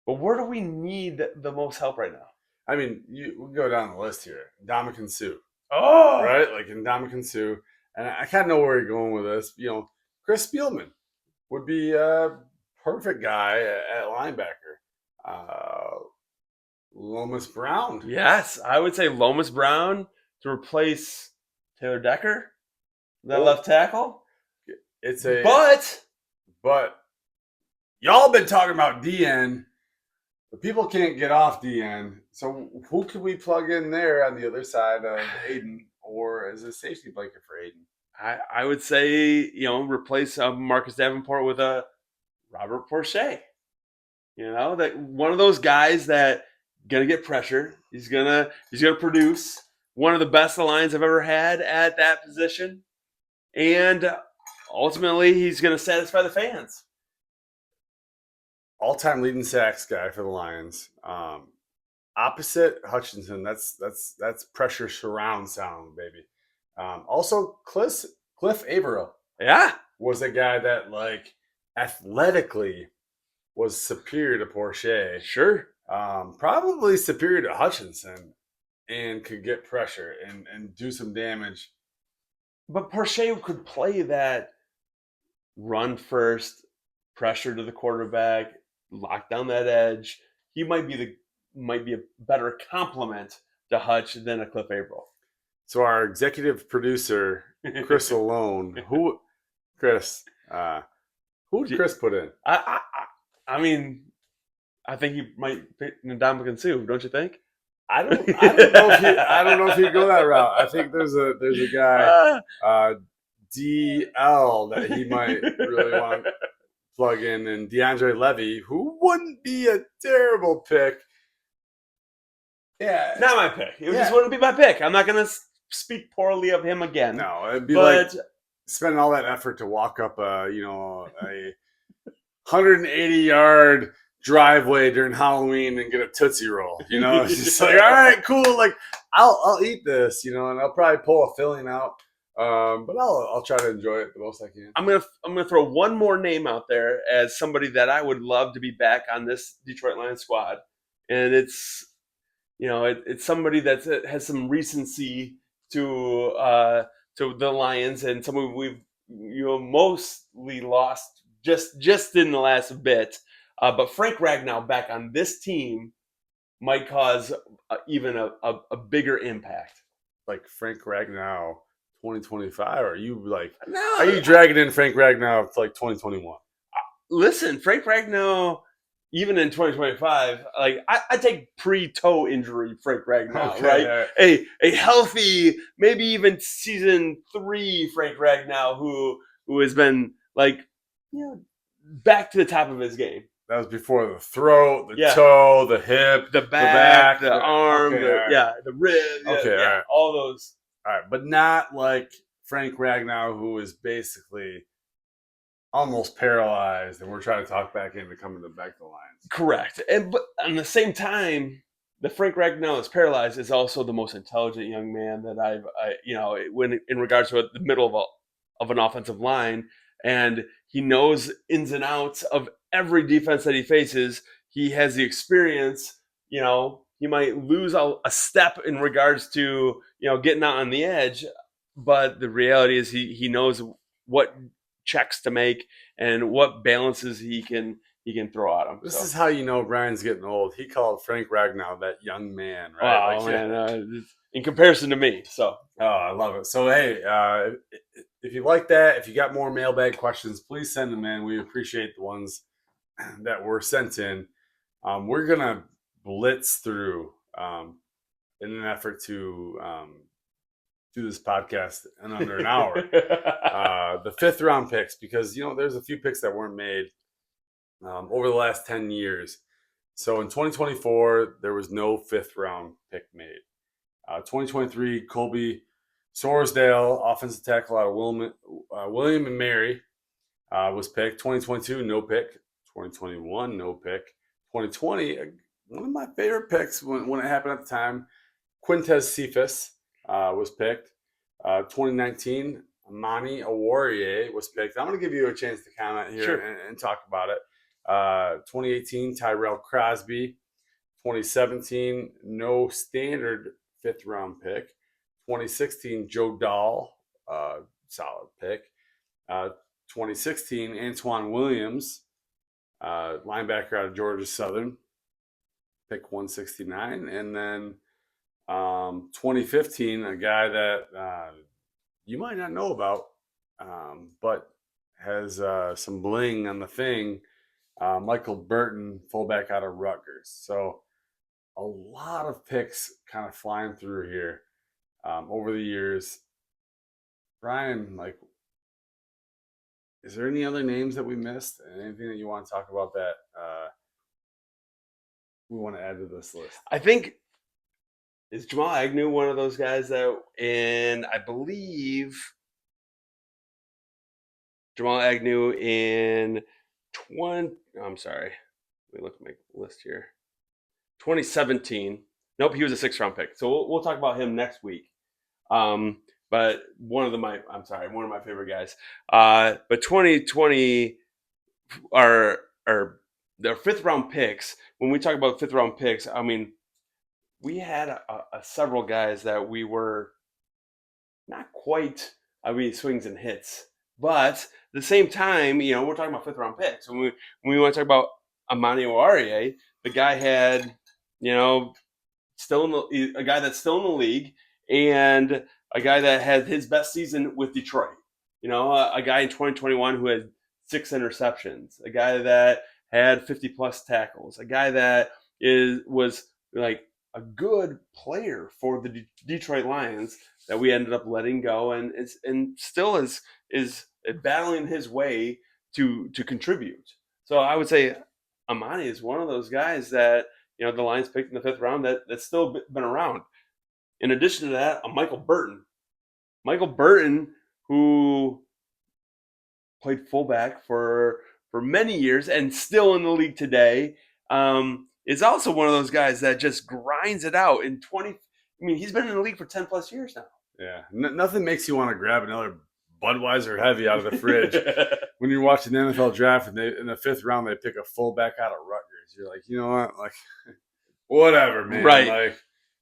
Speaker 1: But where do we need the most help right now?
Speaker 2: I mean, we go down the list here. Ndamukong Suh.
Speaker 1: Oh!
Speaker 2: Right? Ndamukong Suh. And I kind of know where you're going with this. Chris Spielman would be a perfect guy at linebacker. Lomas Brown.
Speaker 1: Yes, I would say Lomas Brown to replace Taylor Decker, that left tackle.
Speaker 2: But y'all been talking about DN. But people can't get off DN. So who could we plug in there on the other side of Aiden, or as a safety blanket for Aiden?
Speaker 1: I would say replace Marcus Davenport with a Robert Porcher. That one of those guys that gonna get pressure. He's gonna produce. One of the best the Lions have ever had at that position, and ultimately he's gonna satisfy the fans.
Speaker 2: All-time leading sacks guy for the Lions. Opposite Hutchinson, that's pressure surround sound, baby. Also, Cliff Averill.
Speaker 1: Yeah,
Speaker 2: was a guy that athletically was superior to Porcher.
Speaker 1: Sure.
Speaker 2: Probably superior to Hutchinson, and could get pressure and do some damage.
Speaker 1: But Porcher could play that run first, pressure to the quarterback, lock down that edge. He might be a better complement to Hutch than a Cliff Averill.
Speaker 2: So our executive producer, Chris Alone, who did Chris put in?
Speaker 1: I mean, I think he might pick Ndamukong Suh, don't you think?
Speaker 2: I don't know if he'd go that route. I think there's a guy, DL, that he might really want to plug in, and DeAndre Levy, who wouldn't be a terrible pick. Yeah,
Speaker 1: not my pick. It just wouldn't be my pick. I'm not going to speak poorly of him again.
Speaker 2: No, it'd be like spending all that effort to walk up a 180-yard driveway during Halloween and get a Tootsie Roll. It's just all right, cool. I'll eat this, and I'll probably pull a filling out. But I'll try to enjoy it the most I can. I'm
Speaker 1: gonna throw one more name out there as somebody that I would love to be back on this Detroit Lions squad, and it's it's somebody that has some recency to the Lions, and someone we've mostly lost just in the last bit. But Frank Ragnow back on this team might cause even a bigger impact.
Speaker 2: Like Frank Ragnow 2025? Or are you are you dragging in Frank Ragnow to 2021?
Speaker 1: Listen, Frank Ragnow, even in 2025, I take pre-toe injury Frank Ragnow, okay, right? A healthy, maybe even season 3 Frank Ragnow who has been back to the top of his game.
Speaker 2: That was before the throat, the toe, the hip,
Speaker 1: the back, the arm, the rib.
Speaker 2: Okay,
Speaker 1: all those.
Speaker 2: All right, but not like Frank Ragnow, who is basically almost paralyzed, and we're trying to talk back into coming back to the Lions.
Speaker 1: Correct. But at the same time, the Frank Ragnow that's paralyzed is also the most intelligent young man that when in regards to the middle of an offensive line, and he knows ins and outs of every defense that he faces. He has the experience. He might lose a step in regards to getting out on the edge, but the reality is he knows what checks to make and what balances he can throw at him.
Speaker 2: This is how you know Brian's getting old. He called Frank Ragnow that young man,
Speaker 1: right? Wow, man. In comparison to me. So.
Speaker 2: Oh, I love it. So, hey, if you like that, if you got more mailbag questions, please send them in. We appreciate the ones that were sent in. We're going to blitz through in an effort to do this podcast in under an hour. The 5th round picks, because, there's a few picks that weren't made over the last 10 years. So in 2024, there was no 5th round pick made. 2023, Colby Sorsdale, offensive tackle out of William and Mary, was picked. 2022, no pick. 2021, no pick. 2020, one of my favorite picks when it happened at the time, Quintez Cephas was picked. 2019, Amon-Ra was picked. I'm going to give you a chance to comment here and talk about it. 2018, Tyrell Crosby. 2017, no standard 5th round pick. 2016, Joe Dahl, solid pick. 2016, Antoine Williams, linebacker out of Georgia Southern, pick 169. And then 2015, a guy that you might not know about, but has some bling on the thing, Michael Burton, fullback out of Rutgers. So a lot of picks kind of flying through here over the years. Brian, is there any other names that we missed? Anything that you want to talk about that we want to add to this list?
Speaker 1: I think, is Jamal Agnew one of those guys I believe Jamal Agnew I'm sorry. Let me look at my list here. 2017. Nope, he was a 6th round pick. So we'll talk about him next week. But one of my favorite guys. But 2020 are their 5th round picks. When we talk about 5th round picks, I mean, we had several guys that we were not quite, swings and hits. But at the same time, we're talking about 5th round picks. When we want to talk about Amon-Ra, the guy had, a guy that's still in the league, and a guy that had his best season with Detroit. A guy in 2021 who had 6 interceptions, a guy that had 50-plus tackles, a guy that was like a good player for the Detroit Lions that we ended up letting go, and still is battling his way to contribute. So I would say Amani is one of those guys that the Lions picked in the 5th round that's still been around. In addition to that, Michael Burton, who played fullback for many years and still in the league today, is also one of those guys that just grinds it out. He's been in the league for 10 plus years now.
Speaker 2: Yeah, nothing makes you want to grab another Budweiser heavy out of the fridge when you're watching the NFL draft and in the 5th round they pick a fullback out of Rutgers. You're like, you know what, whatever, man.
Speaker 1: Right.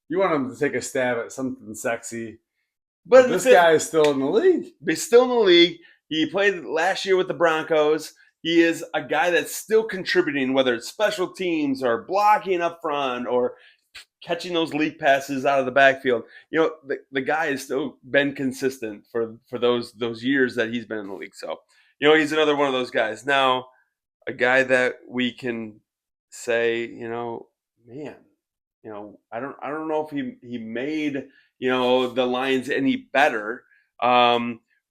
Speaker 2: You want him to take a stab at something sexy, but this guy is still in the league.
Speaker 1: He's still in the league. He played last year with the Broncos. He is a guy that's still contributing, whether it's special teams or blocking up front or catching those leak passes out of the backfield. The guy has still been consistent for those years that he's been in the league. So, he's another one of those guys. Now, a guy that we can say, man, I don't know if he made, the Lions any better.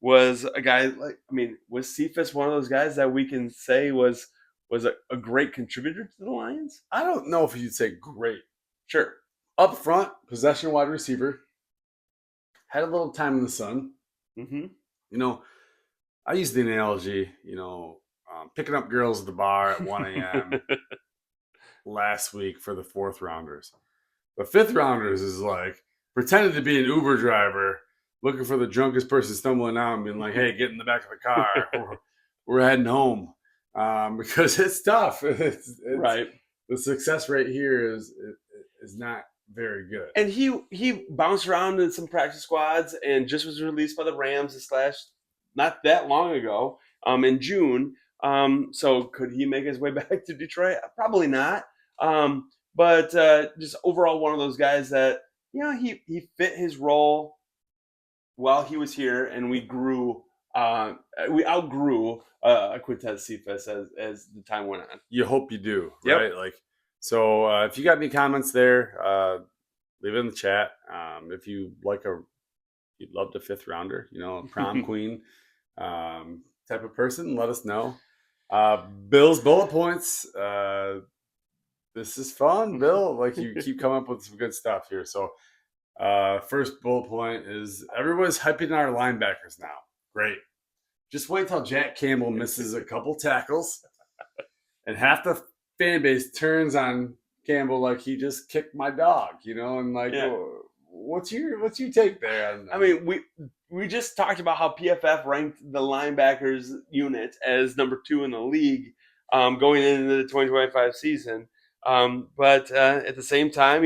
Speaker 1: Was a guy was Cephas one of those guys that we can say was a great contributor to the Lions?
Speaker 2: I don't know if you'd say great.
Speaker 1: Sure.
Speaker 2: Up front, possession wide receiver. Had a little time in the sun.
Speaker 1: Mm-hmm.
Speaker 2: You know, I use the analogy, picking up girls at the bar at 1 a.m. last week for the fourth rounders. The fifth rounders is like pretending to be an Uber driver, looking for the drunkest person stumbling out and being like, hey, get in the back of the car. We're heading home. Because it's tough.
Speaker 1: Right.
Speaker 2: The success rate here is not very good.
Speaker 1: And he bounced around in some practice squads and just was released by the Rams this last not that long ago, in June. So could he make his way back to Detroit? Probably not. But just overall one of those guys that he fit his role while he was here, and we outgrew Quintez Cephas as the time went on.
Speaker 2: You hope you do,
Speaker 1: Yep.
Speaker 2: right? If you got any comments there, leave it in the chat. If you you'd love the fifth rounder, a prom queen type of person, let us know. Bill's bullet points. This is fun, Bill. Like, you keep coming up with some good stuff here. So first bullet point is everyone's hyping our linebackers now. Great. Just wait till Jack Campbell misses a couple tackles and half the fan base turns on Campbell like he just kicked my dog, and like, what's your take there?
Speaker 1: I mean, we just talked about how PFF ranked the linebackers unit as number 2 in the league going into the 2025 season. But at the same time,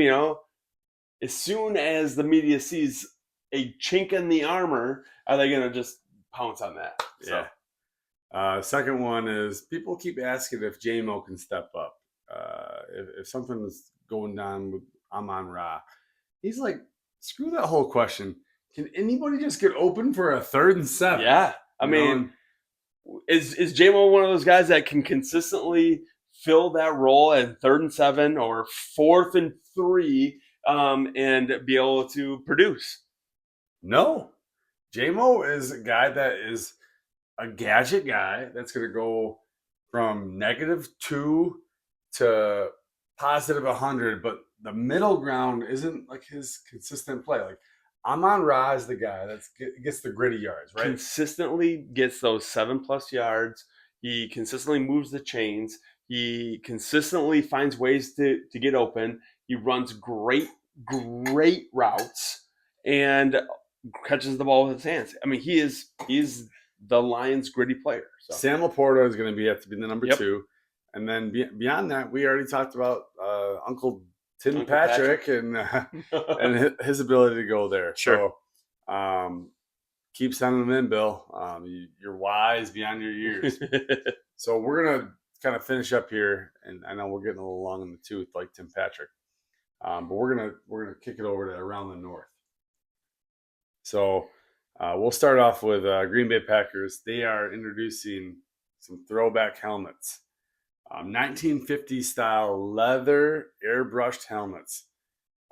Speaker 1: as soon as the media sees a chink in the armor, are they going to just pounce on that?
Speaker 2: So. Yeah. Second one is people keep asking if J-Mo can step up. If something is going down with Amon-Ra, he's like, screw that whole question. Can anybody just get open for a 3rd and 7?
Speaker 1: Yeah. I mean, is J-Mo one of those guys that can consistently fill that role at 3rd and 7 or 4th and 3 and be able to produce?
Speaker 2: No. J-Mo is a guy that is a gadget guy that's going to go from -2 to positive 100, but the middle ground isn't like his consistent play. Like, Amon-Ra is the guy that gets the gritty yards, right?
Speaker 1: Consistently gets those 7+ yards. He consistently moves the chains. He consistently finds ways to get open. He runs great routes and catches the ball with his hands. I mean, he's the Lions' gritty player. So.
Speaker 2: Sam Laporta is going to have to be the number 2. And then beyond that, we already talked about Uncle Patrick and his ability to go there.
Speaker 1: Sure.
Speaker 2: So keep sending them in, Bill. You're wise beyond your years. So we're going to kind of finish up here. And I know we're getting a little long in the tooth like Tim Patrick. But we're gonna kick it over to around the north. So we'll start off with Green Bay Packers. They are introducing some throwback helmets, 1950 style leather airbrushed helmets.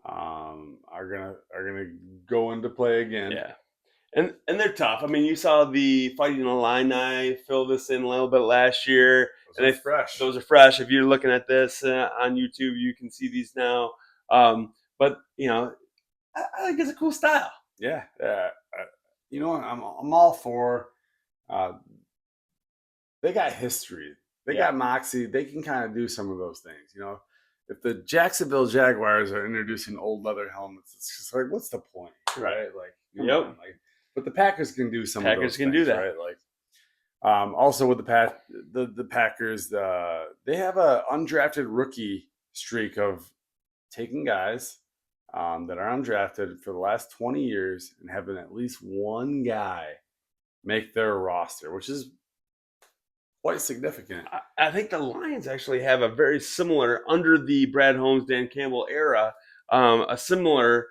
Speaker 2: Are gonna go into play again.
Speaker 1: Yeah, and they're tough. I mean, you saw the Fighting Illini fill this in a little bit last year.
Speaker 2: Those are fresh.
Speaker 1: Those are fresh. If you're looking at this on YouTube, you can see these now. But I think it's a cool style.
Speaker 2: Yeah. I'm all for. They got history. They got moxie. They can kind of do some of those things. If the Jacksonville Jaguars are introducing old leather helmets, it's just like, what's the point, right? Like, but the Packers can do some.
Speaker 1: Packers can do that,
Speaker 2: right? Like, also with the Packers, they have a undrafted rookie streak of taking guys that are undrafted for the last 20 years and having at least one guy make their roster, which is quite significant.
Speaker 1: I think the Lions actually have a very similar, under the Brad Holmes, Dan Campbell era, a similar,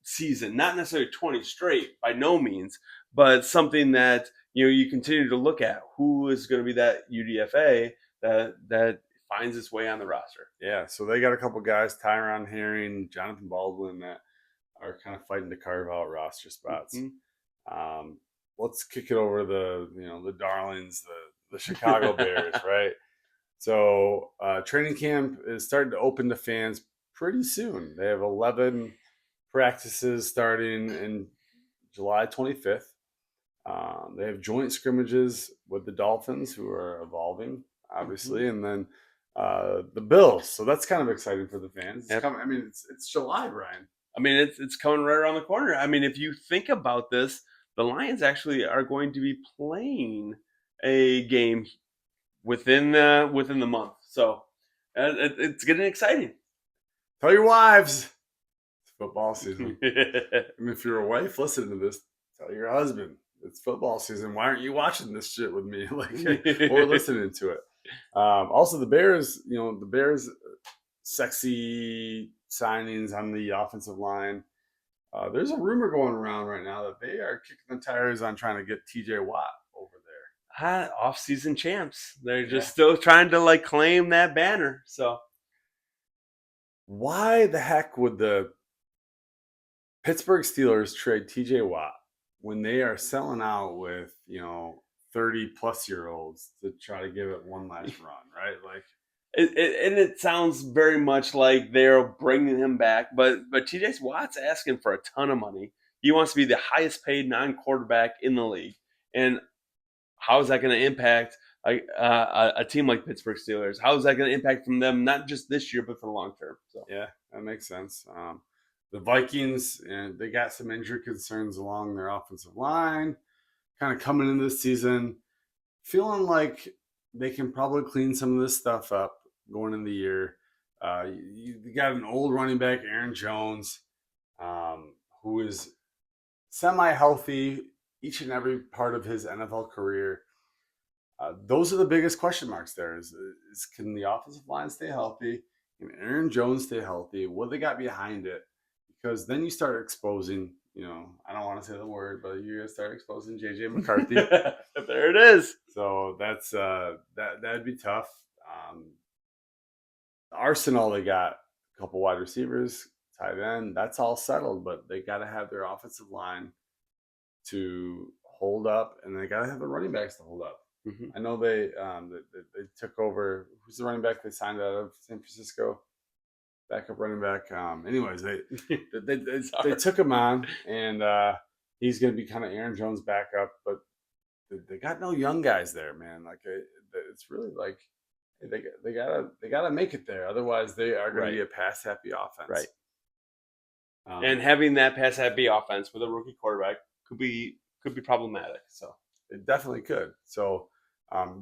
Speaker 1: season. Not necessarily 20 straight, by no means, but something that you continue to look at. Who is going to be that UDFA that finds its way on the roster?
Speaker 2: Yeah, so they got a couple guys, Tyron Herring, Jonathan Baldwin, that are kind of fighting to carve out roster spots. Mm-hmm. Let's kick it over the darlings, the Chicago Bears, right? So training camp is starting to open to fans pretty soon. They have 11 practices starting in July 25th. They have joint scrimmages with the Dolphins, who are evolving, obviously, and then the Bills. So that's kind of exciting for the fans. It's coming. I mean, it's July, Brian.
Speaker 1: I mean, it's coming right around the corner. I mean, if you think about this, the Lions actually are going to be playing a game within the month. So it's getting exciting.
Speaker 2: Tell your wives it's football season. I mean, if you're a wife listening to this, tell your husband it's football season. Why aren't you watching this shit with me, or listening to it? Also, the Bears. The Bears, sexy signings on the offensive line. There's a rumor going around right now that they are kicking the tires on trying to get T.J. Watt over there.
Speaker 1: Off-season champs. They're just still trying to claim that banner. So
Speaker 2: why the heck would the Pittsburgh Steelers trade T.J. Watt when they are selling out with 30-plus-year-olds to try to give it one last run, right?
Speaker 1: it sounds very much like they're bringing him back, but T.J. Watt's asking for a ton of money. He wants to be the highest paid non-quarterback in the league, and how is that going to impact a team like Pittsburgh Steelers? How is that going to impact from them not just this year but for the long term? So
Speaker 2: yeah, that makes sense. The Vikings, and they got some injury concerns along their offensive line, kind of coming into the season, feeling like they can probably clean some of this stuff up going in the year. You got an old running back, Aaron Jones, who is semi-healthy each and every part of his NFL career. Those are the biggest question marks there. Is can the offensive line stay healthy? Can Aaron Jones stay healthy? What they got behind it? Because then you start exposing, I don't want to say the word, but you're going to start exposing J.J. McCarthy.
Speaker 1: There it is.
Speaker 2: So that's that'd be tough. The arsenal, they got a couple wide receivers, tight end. That's all settled, but they got to have their offensive line to hold up, and they got to have the running backs to hold up. Mm-hmm. I know they took over. Who's the running back they signed out of San Francisco? Backup running back. Anyways, they took him on, and he's going to be kind of Aaron Jones' backup. But they got no young guys there, man. It's really like they gotta make it there. Otherwise, they are going to be a pass happy offense.
Speaker 1: Right. And having that pass happy offense with a rookie quarterback could be problematic. So
Speaker 2: it definitely could. So,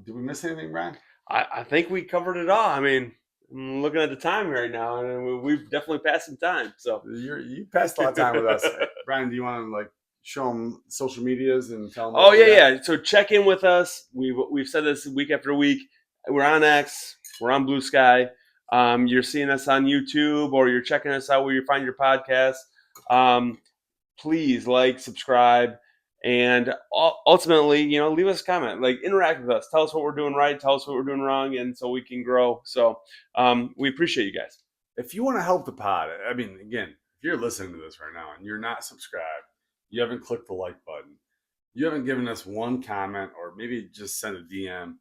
Speaker 2: did we miss anything, Brian?
Speaker 1: I think we covered it all. I mean, I'm looking at the time right now, and we've definitely passed some time. So
Speaker 2: you passed a lot of time with us, Brian. Do you want to show them social medias and tell them?
Speaker 1: Oh yeah. So check in with us. We've said this week after week. We're on X. We're on Blue Sky. You're seeing us on YouTube, or you're checking us out where you find your podcast. Please subscribe. And ultimately, leave us a comment, interact with us, tell us what we're doing right, tell us what we're doing wrong, and so we can grow. So we appreciate you guys.
Speaker 2: If you want to help the pod, I mean, again, if you're listening to this right now and you're not subscribed, you haven't clicked the like button, you haven't given us one comment, or maybe just send a DM,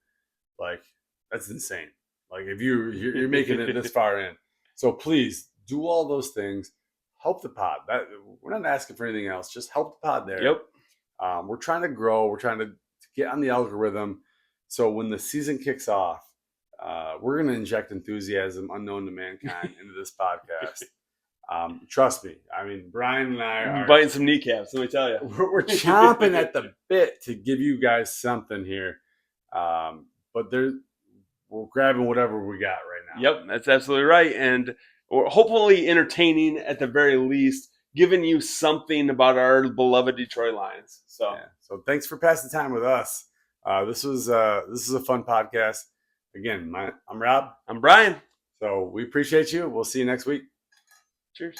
Speaker 2: that's insane. If you're making it this far in. So please do all those things. Help the pod. We're not asking for anything else. Just help the pod there.
Speaker 1: Yep.
Speaker 2: We're trying to grow. We're trying to get on the algorithm. So when the season kicks off, we're going to inject enthusiasm unknown to mankind into this podcast. Trust me. I mean, Brian and I are
Speaker 1: biting some kneecaps, let me tell you.
Speaker 2: We're chomping at the bit to give you guys something here. But we're grabbing whatever we got right now.
Speaker 1: Yep, that's absolutely right. And we're hopefully entertaining at the very least, giving you something about our beloved Detroit Lions. So
Speaker 2: thanks for passing time with us. This is a fun podcast. Again, I'm Rob.
Speaker 1: I'm Brian.
Speaker 2: So we appreciate you. We'll see you next week.
Speaker 1: Cheers.